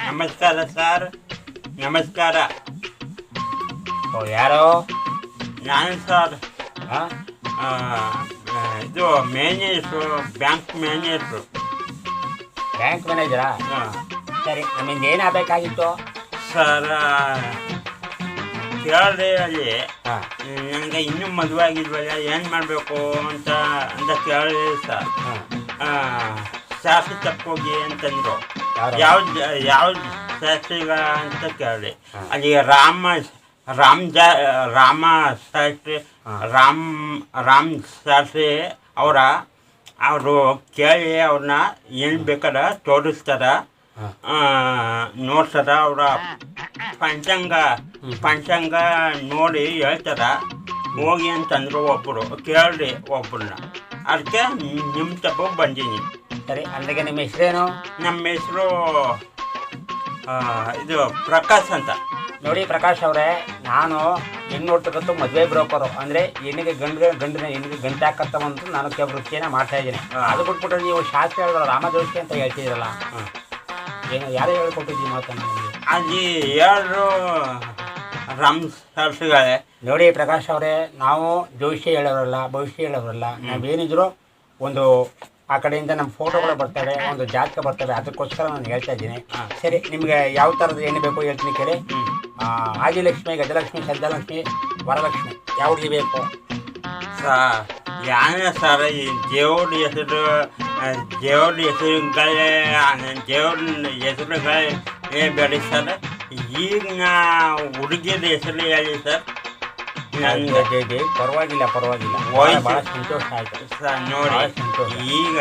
ನಮಸ್ಕಾರ ಸರ್, ನಮಸ್ಕಾರ. ಓ ಯಾರೋ? ನಾನು ಸರ್ ಹಾಂ, ಇದು ಮ್ಯಾನೇಜರು, ಬ್ಯಾಂಕ್ ಮ್ಯಾನೇಜರು. ಬ್ಯಾಂಕ್ ಮ್ಯಾನೇಜರಾ? ಸರಿ, ನಮ್ಮಿಂದ ಏನಾಗಬೇಕಾಗಿತ್ತು ಸರ್ ಕೇಳ್ರಿ ಅಲ್ಲಿ ಹಾಂ ನನಗೆ ಇನ್ನೂ ಮದುವೆ ಆಗಿಲ್ವಲ್ಲ, ಏನು ಮಾಡಬೇಕು ಅಂತ ಕೇಳಿದೆ ಸರ್. ಹಾಂ ಶಾಸ್ತ್ರಿ ತಕ್ಕೋಗಿ ಅಂತಂದರು. ಯಾರು? ಯಾವ್ದು ಶಾಸ್ತ್ರಿಗ ಅಂತ ಕೇಳಿದೆ. ಹಾಂ. ಅಲ್ಲಿ ರಾಮ ಶಾಸ್ತ್ರಿ, ರಾಮ್ ಶಾಸ್ತ್ರಿ ಅವರು ಕೇಳಿ ಅವ್ರನ್ನ ಏನು ಬೇಕಾದ ತೋರಿಸ್ತಾರ, ನೋಡ್ತಾರ. ಅವರ ಪಂಚಾಂಗ ನೋಡಿ ಹೇಳ್ತಾರ. ಹೋಗಿ ಅಂತಂದ್ರು ಒಬ್ಬರು, ಕೇಳ್ರಿ ಒಬ್ಬರನ್ನ. ಅದಕ್ಕೆ ನಿಮ್ಮ ತಪ್ಪ ಬಂದೀನಿ. ಸರಿ, ಅಲ್ಲಿಗೆ ನಿಮ್ಮ ಹೆಸರೇನು? ನಮ್ಮ ಹೆಸರು ಇದು ಪ್ರಕಾಶ್ ಅಂತ. ನೋಡಿ ಪ್ರಕಾಶ್ ಅವರೇ, ನಾನು ಹೆಣ್ಣು ನೋಡ್ತಕ್ಕಂಥ ಮದುವೆ ಬ್ರೋಕರು. ಅಂದರೆ ಹೆಣ್ಣಿಗೆ ಗಂಡಿನ ಹೆಣ್ಣಿಗೆ ಗಂಟೆ ಹಾಕತ್ತವಂತೂ ನಾನು ವೃತ್ತಿಯನ್ನು ಮಾಡ್ತಾ ಇದ್ದೀನಿ. ಅದು ಬಿಟ್ಬಿಟ್ರೆ ನೀವು ಶಾಸ್ತ್ರ ಹೇಳಿದ್ರು ರಾಮಜೋಶಿ ಅಂತ ಹೇಳ್ತಿದ್ದೀರಲ್ಲ, ಏನು ಯಾರು ಹೇಳ್ಕೊಟ್ಟಿದ್ದೀವಿ ಮಾತನ್ನು ನಿಮಗೆ? ಅಲ್ಲಿ ಯಾರು ರಾಮ್ ಶಾಸ್ತ್ರಿಗಳೇ. ನೋಡಿ ಪ್ರಕಾಶ್ ಅವರೇ, ನಾವು ಜೋಶಿ ಹೇಳೋರಲ್ಲ, ಭವಿಷ್ಯ ಹೇಳೋರಲ್ಲ. ನಾವೇನಿದ್ರು ಒಂದು ಆ ಕಡೆಯಿಂದ ನಮ್ಮ ಫೋಟೋಗಳು ಬರ್ತವೆ, ಒಂದು ಜಾತಕ ಬರ್ತವೆ, ಅದಕ್ಕೋಸ್ಕರ ನಾನು ಹೇಳ್ತಾ ಇದ್ದೀನಿ. ಸರಿ, ನಿಮಗೆ ಯಾವ ಥರದ ಹೆಣ್ಣು ಬೇಕು ಹೇಳ್ತೀನಿ ಕೇಳಿ. ಆದಿಲಕ್ಷ್ಮಿ, ಗಜಲಕ್ಷ್ಮಿ, ಸದ್ಯಲಕ್ಷ್ಮಿ, ವರಲಕ್ಷ್ಮಿ ಯಾವ್ದು ಬೇಕು? ಯಾನೇ ಸರ್, ಈ ದೇವ್ರ ಹೆಸರುಗಳೇ ಬೇಡಿ ಸರ್. ಈಗ ಹುಡುಗಿಯರ ಹೆಸರು ಹೇಳಿ ಸರ್. ಪರವಾಗಿಲ್ಲ, ಭಾಳ ಸಂತೋಷ ಆಯ್ತು ಸರ್. ನೋಡಿ, ಈಗ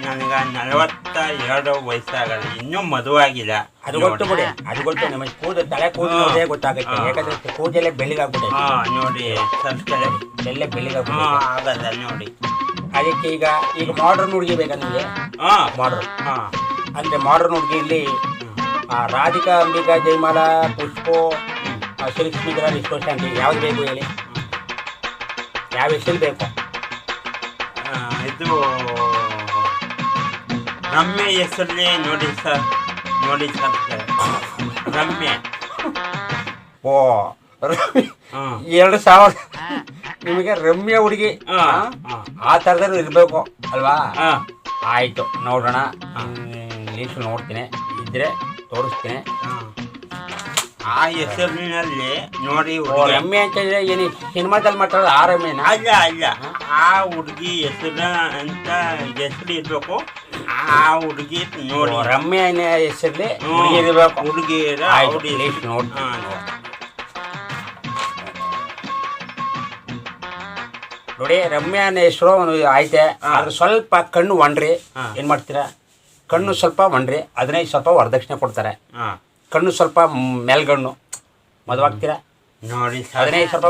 ನನಗೆ 42 ವಯಸ್ಸಾಗಲ್ಲ, ಇನ್ನೂ ಮದುವಾಗಿಲ್ಲ. ಅದು ಗೊತ್ತು ಬಿಡಿ, ಅದು ಗೊತ್ತು. ನಿಮಗೆ ತಲೆ ಕೂದಲೇ ಗೊತ್ತಾಗುತ್ತೆ, ಯಾಕಂದ್ರೆ ಕೂದಲೇ ಬೆಳಿಗಾಗ್ಬಿಟ್ಟೆ. ನೋಡಿ ಸರ್, ಎಲ್ಲ ಬೆಳಿಗಾಗ್ಬಿಟ್ಟೆ ಆಗಲ್ಲ ನೋಡಿ. ಅದಕ್ಕೆ ಈಗ ಮಾಡ್ರನ್ ಹುಡುಗಿ ಬೇಕಾ ನಿಮಗೆ? ಮಾಡ್ರನ್ ಅಂದರೆ ಮಾಡ್ರನ್ ಹುಡುಗಿಯಲ್ಲಿ ರಾಧಿಕಾ, ಅಂಬಿಕಾ, ಜಯಮಾಲಾ, ಪುಷ್ಪೋ, ಶ್ರೀಲಕ್ಷ್ಮೀಧರ, ವಿಶ್ವಶಾಂತಿ ಯಾವ್ದು ಬೇಕು ಹೇಳಿ? ಯಾವ ಹೆಸರು ಬೇಕು? ಇದು ರಮ್ಯ ಹೆಸರಲ್ಲೇ ನೋಡಿ ಸರ್. ರಮ್ಯ. ಓ 2000 ನಿಮಗೆ ರಮ್ಯ ಹುಡುಗಿ ಆ ಥರದಲ್ಲಿ ಇರಬೇಕು ಅಲ್ವಾ? ಆಯಿತು, ನೋಡೋಣ. ಲೀಸ್ಟ್ ನೋಡ್ತೀನಿ, ಇದ್ರೆ ತೋರಿಸ್ತೀನಿ. ಆ ಹೆಸರಿನಲ್ಲಿ ನೋಡಿ. ರಮ್ಯ ಅಂತಂದ್ರೆ ಏನು ಸಿನಿಮಾದಲ್ಲಿ ಮಾತಾಡೋದು? ಆ ರಮ್ಯನ? ಅಲ್ಲ, ಆ ಹುಡುಗಿ ಹೆಸರು ಅಂತ ಹೆಸರು ಇರ್ಬೇಕು. ಆ ಹುಡುಗಿ ನೋಡಿ, ರಮ್ಯ ಹೆಸರಲ್ಲಿ ಹುಡುಗಿ ಇರಬೇಕು. ಹುಡುಗಿಯರ ಲೀಸ್ಟ್ ನೋಡ್ತೀನಿ. ನೋಡಿ, ರಮ್ಯ ಅನ್ನೋ ಹೆಸರು ಆಯ್ತೆ. ಅದ್ರ ಸ್ವಲ್ಪ ಕಣ್ಣು ಒಣ್ರಿ. ಏನು ಮಾಡ್ತೀರಾ? ಕಣ್ಣು ಸ್ವಲ್ಪ ಒಣ್ರಿ, ಅದನ್ನೇ ಸ್ವಲ್ಪ ವರದಕ್ಷಿಣೆ ಕೊಡ್ತಾರೆ. ಕಣ್ಣು ಸ್ವಲ್ಪ ಮೇಲ್ಗಣ್ಣು ಮದುವಾಗ್ತೀರಾ ನೋಡಿ, ಅದನ್ನೇ ಸ್ವಲ್ಪ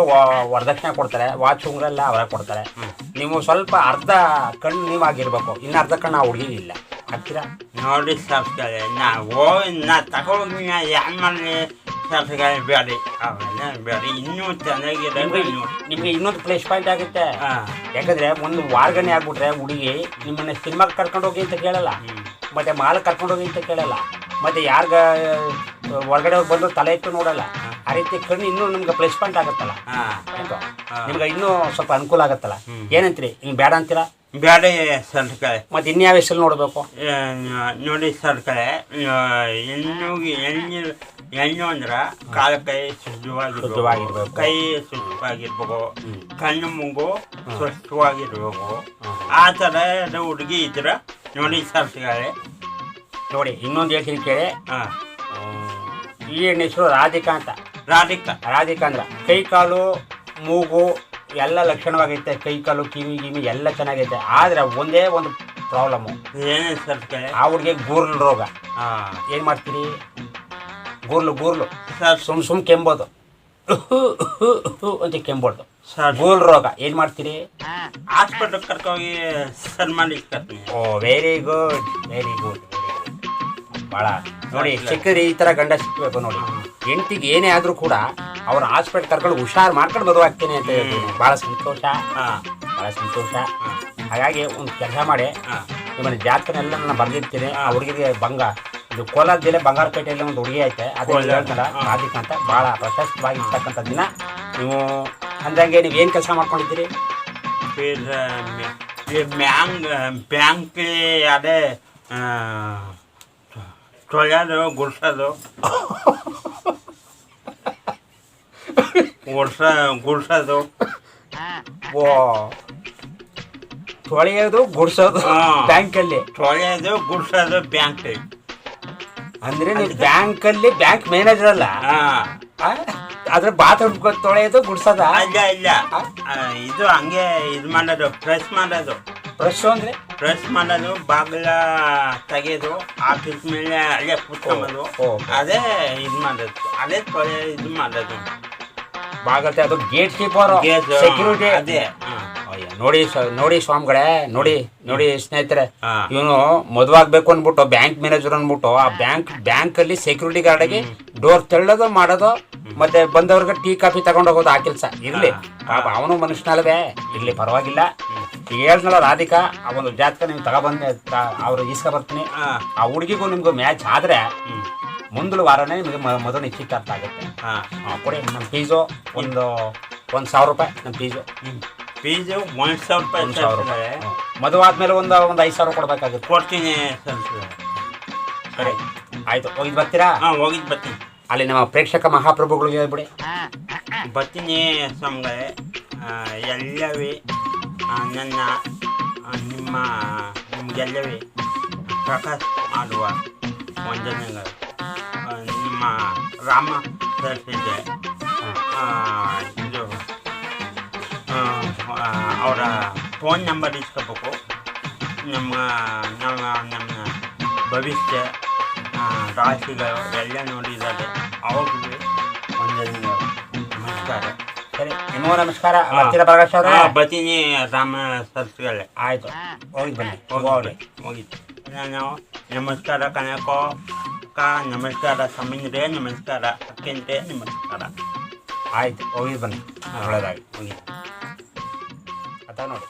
ವರದಕ್ಷಿಣೆ ಕೊಡ್ತಾರೆ. ವಾಚ್ ಉಂಗ್ರ ಎಲ್ಲ ಅವರೇ ಕೊಡ್ತಾರೆ. ನೀವು ಸ್ವಲ್ಪ ಅರ್ಧ ಕಣ್ಣು ನೀವು ಆಗಿರ್ಬೇಕು, ಇನ್ನು ಅರ್ಧ ಕಣ್ಣು ಆ ಹುಡುಗಿ ಇಲ್ಲ. ಆಗ್ತೀರಾ? ನೋಡಿ ಸರ್, ನಾ ತಗೋಗಿ ಏನು ಮಾಡಲಿ ಸರ್? ಬೇಡಿ, ಅವೆಲ್ಲ ಬೇಡಿ. ಇನ್ನೂ ಚೆನ್ನಾಗಿದೆ. ನಿಮಗೆ ಇನ್ನೊಂದು ಪ್ಲೇಸ್ ಪಾಯಿಂಟ್ ಆಗುತ್ತೆ. ಯಾಕಂದ್ರೆ ಒಂದು ವಾರ್ಗಣೆ ಆಗ್ಬಿಟ್ರೆ ಹುಡುಗಿ ನಿಮ್ಮನ್ನ ಸಿನಿಮಾಗೆ ಕರ್ಕೊಂಡೋಗಿ ಅಂತ ಕೇಳಲ್ಲ, ಮತ್ತೆ ಮಾಲ್ ಕರ್ಕೊಂಡೋಗಿ ಅಂತ ಕೇಳಲ್ಲ, ಮತ್ತೆ ಯಾರ್ಗ ಹೊರಗಡೆ ಬಂದು ತಲೆ ಇಟ್ಟು ನೋಡಲ್ಲ. ಆ ರೀತಿ ಕಣ್ಣು ಇನ್ನೂ ನಿಮ್ಗೆ ಪ್ಲೇಸ್ ಪಾಯಿಂಟ್ ಆಗುತ್ತಲ್ಲ, ನಿಮ್ಗೆ ಇನ್ನೂ ಸ್ವಲ್ಪ ಅನುಕೂಲ ಆಗುತ್ತಲ್ಲ. ಏನಂತೀರಿ? ಇನ್ನು ಬೇಡ ಅಂತೀರಾ? ಬೇಡ ಸರ್ಕಳೆ. ಮತ್ತೆ ಇನ್ಯಾವ ಹೆಸರು ನೋಡಬೇಕು ನೋಡಿ ಸರ್ಕಳೆ? ಹೆಣ್ಣು ಅಂದ್ರೆ ಕಾಲ ಕೈ ಶುದ್ಧವಾಗಿರ್ಬೇಕು, ಕೈ ಶುದ್ಧವಾಗಿರ್ಬೇಕು, ಕಣ್ಣು ಮೂಗು ಸ್ವಚ್ಛವಾಗಿರ್ಬೇಕು. ಆ ಥರ ಹುಡುಗಿ ಇದ್ರೆ ನೋಡಿ ಸರ್ಕಳೆ. ನೋಡಿ, ಇನ್ನೊಂದು ಹೇಳ್ತೀನಿ ಕೇಳಿ. ಈ ಹೆಣ್ಣು ಹೆಸರು ರಾಧಿಕಾ ಅಂತ. ರಾಧಿಕಾ ಅಂದ್ರೆ ಕೈ ಕಾಲು ಮೂಗು ಎಲ್ಲ ಲಕ್ಷಣವಾಗೈತೆ. ಕೈ ಕಾಲು ಕಿವಿ ಎಲ್ಲ ಚೆನ್ನಾಗೈತೆ. ಆದರೆ ಒಂದೇ ಒಂದು ಪ್ರಾಬ್ಲಮ್ಮು. ಏನೇ ಸರ್? ಆ ಹುಡುಗಿಗೆ ಗೂರ್ಲು ರೋಗ. ಏನು ಮಾಡ್ತೀರಿ? ಗೂರ್ಲು ಸರ್ ಸುಮ್ ಕೆಂಬೋದು ಅಂತ ಕೆಂಬೋದು ಗೂರ್ಲು ರೋಗ. ಏನು ಮಾಡ್ತೀರಿ? ಹಾಸ್ಪಿಟಲ್ ಕರ್ಕೋಗಿ ಸನ್ಮಾನಿಸ್ತೀನಿ. ಓ, ವೆರಿ ಗುಡ್. ಭಾಳ ನೋಡಿ, ಸಿಕ್ಕಿದ್ರೆ ಈ ಥರ ಗಂಡ ಸಿಕ್ಕಬೇಕು. ನೋಡಿ, ಹೆಂಡತಿಗೆ ಏನೇ ಆದರೂ ಕೂಡ ಅವ್ರ ಹಾಸ್ಪಿಟಲ್ ಕರ್ಕೊಂಡು ಹುಷಾರು ಮಾಡ್ಕೊಂಡು ಬರುವಾಗ್ತೀನಿ ಅಂತ ಹೇಳ್ತೀನಿ. ಭಾಳ ಸಂತೋಷ. ಹಾಗಾಗಿ ಒಂದು ಕೆಲಸ ಮಾಡಿ, ನಿಮ್ಮನ್ನ ಜಾತಕನೆಲ್ಲ ನಾನು ಬರೆದಿರ್ತೀನಿ. ಆ ಹುಡುಗಿಗೆ ಇದು ಕೋಲಾರ ಜಿಲ್ಲೆ ಬಂಗಾರಪೇಟೆಯಲ್ಲಿ ಒಂದು ಹುಡುಗಿ ಐತೆ ಅದೇ ಹೇಳ್ತಾರ ಹಾ. ರಾಧಿಕಾ ಅಂತ ಭಾಳ ಪ್ರಶಸ್ತವಾಗಿರ್ತಕ್ಕಂಥ ದಿನ. ನೀವು ಅಂದಂಗೆ ನೀವು ಏನು ಕೆಲಸ ಮಾಡ್ಕೊಂಡಿದ್ದೀರಿ? फिर ये बैंक ಅದೇ ತೊಳೆಯೋದು ಗುಡ್ಸೋದು ಗುಡ್ಸೋದು ಓ ತೊಳೆಯೋದು ಗುಡ್ಸೋದು ಹಾ. ಬ್ಯಾಂಕಲ್ಲಿ. ತೊಳೆಯೋದು ಗುಡ್ಸೋದು ಬ್ಯಾಂಕ್. ಅಂದ್ರೆ ನೀವು ಬ್ಯಾಂಕಲ್ಲಿ ಬ್ಯಾಂಕ್ ಮ್ಯಾನೇಜರ್ ಅಲ್ಲ, ಅದ್ರ ಬಾತ್ರೂಮ್ ತೊಳೆಯೋದು ಗುಡ್ಸೋದ? ಇಲ್ಲ ಇಲ್ಲ ಇದು ಹಂಗೆ ಇದು ಮಾಡೋದು ಪ್ರೆಸ್ ಮಾಡೋದು. ಬ್ರಷ್ ಅಂದ್ರೆ ಪ್ರೆಸ್ ಮಾಡೋದು, ಬಾಗಿಲ ತೆಗೆಯೋದು, ಆಫೀಸ್ ಮೇಲೆ ಅಲ್ಲೇ ಕೂತ್ಕೊಂಬೋದು. ಓ. ಅದೇ ಇದು ಮಾಡೋದು, ಅದೇ ತೊಳೆ ಇದು ಮಾಡೋದು. ಬಾಗತ್ತೆ ಅದು ಗೇಟ್ ಕೀಪರ್ Gate, ಸೆಕ್ಯೂರಿಟಿ. ಅದೇ ನೋಡಿ ಸ್ವಾಮಿಗಳೇ, ನೋಡಿ ಸ್ನೇಹಿತರೆ, ಹಾ. ಇವನು ಮದುವಾಗ್ಬೇಕು ಅಂದ್ಬಿಟ್ಟು ಬ್ಯಾಂಕ್ ಮ್ಯಾನೇಜರ್ ಅಂದ್ಬಿಟ್ಟು ಆ ಬ್ಯಾಂಕಲ್ಲಿ ಸೆಕ್ಯೂರಿಟಿ ಗಾರ್ಡಿಗೆ ಡೋರ್ ತೆಳ್ಳೋದು ಮಾಡೋದು, ಮತ್ತೆ ಬಂದವ್ರಿಗೆ ಟೀ ಕಾಫಿ ತಗೊಂಡೋಗೋದು ಆ ಕೆಲಸ. ಇರ್ಲಿ ಪಾಪ ಅವನು ಮನುಷ್ಯನಲ್ವೇ, ಇರ್ಲಿ ಪರವಾಗಿಲ್ಲ. ಈಗ ಹೇಳ್ನಲ್ಲ ರಾಧಿಕಾ, ಆ ಒಂದು ಜಾತಕ ನೀವು ತಗೊಬಂದು ಅವ್ರು ಈಸ್ಕೊ ಬರ್ತೀನಿ. ಆ ಹುಡುಗಿಗೂ ನಿಮ್ಗೂ ಮ್ಯಾಚ್ ಆದ್ರೆ ಮುಂದಿನ ವಾರನೇ ನಿಮಗೆ ಮೊದಲು ನಿಶ್ಚಿತಾರ್ಥ ಆಗುತ್ತೆ. ಕೊಡಿ ನಮ್ಮ ಫೀಸು ಒಂದು 1,000 ರೂಪಾಯಿ. ನಮ್ಮ ಫೀಸು ಫೀಸು 1,000 ರೂಪಾಯಿ. ಮದುವೆ ಆದ್ಮೇಲೆ ಒಂದು 5,000 ಕೊಡ್ಬೇಕಾಗುತ್ತೆ. ಕೊಡ್ತೀನಿ ಸರ್. ಸರಿ ಆಯ್ತು, ಹೋಗಿದ್ ಬರ್ತೀರಾ? ಹೋಗಿದ್ದು ಬರ್ತೀನಿ. ಅಲ್ಲಿ ನಮ್ಮ ಪ್ರೇಕ್ಷಕ ಮಹಾಪ್ರಭುಗಳಿಗೆ ಹೇಳ್ಬಿಡಿ. ಬರ್ತೀನಿ ಸ್ವಾಮಿಗಳೇ. ಎಲ್ಲವೇ ನನ್ನ ನಿಮಗೆಲ್ಲವೇ ಪ್ರಕಾಶ್ ಮಾಡುವ ವಂದನೆಗಳು. ನಿಮ್ಮ ರಾಮ ತರಿಸಿದೆ ಇದು ಅವರ ಫೋನ್ ನಂಬರ್ ಇಸ್ಕೋಬೇಕು. ನಮ್ಮ ಭವಿಷ್ಯ ರಾಶಿಗಳು ಎಲ್ಲ ನೋಡಿದ್ದಾರೆ. ಅವ್ರಿಗೂ ವಂದನೆಗಳು. ನಮಸ್ಕಾರ. ಸರಿ, ನಿಮಗೂ ನಮಸ್ಕಾರ. ಬರ್ತೀರಾ ಪ್ರಕಾಶ್ ಅವರೇ? ಬರ್ತೀನಿ ರಾಮ ಸರ್ಸ್ಗಳೇ. ಆಯ್ತು, ಹೋಗಿದ್ ಬನ್ನಿ. ಹೋಗಿದ್ದು ನಾನು ನಮಸ್ಕಾರ ಕನಕೋ ನಮಸ್ಕಾರ ಸಮೀಂದ್ರೆ, ನಮಸ್ಕಾರ ಅಕ್ಕಂತೆ, ನಮಸ್ಕಾರ. ಆಯ್ತು, ಹೋಗಿದ್ ಬನ್ನಿ. ಒಳ್ಳೆದಾಗಿ ಹೋಗಿ ಅತ್ತ ನೋಡಿ.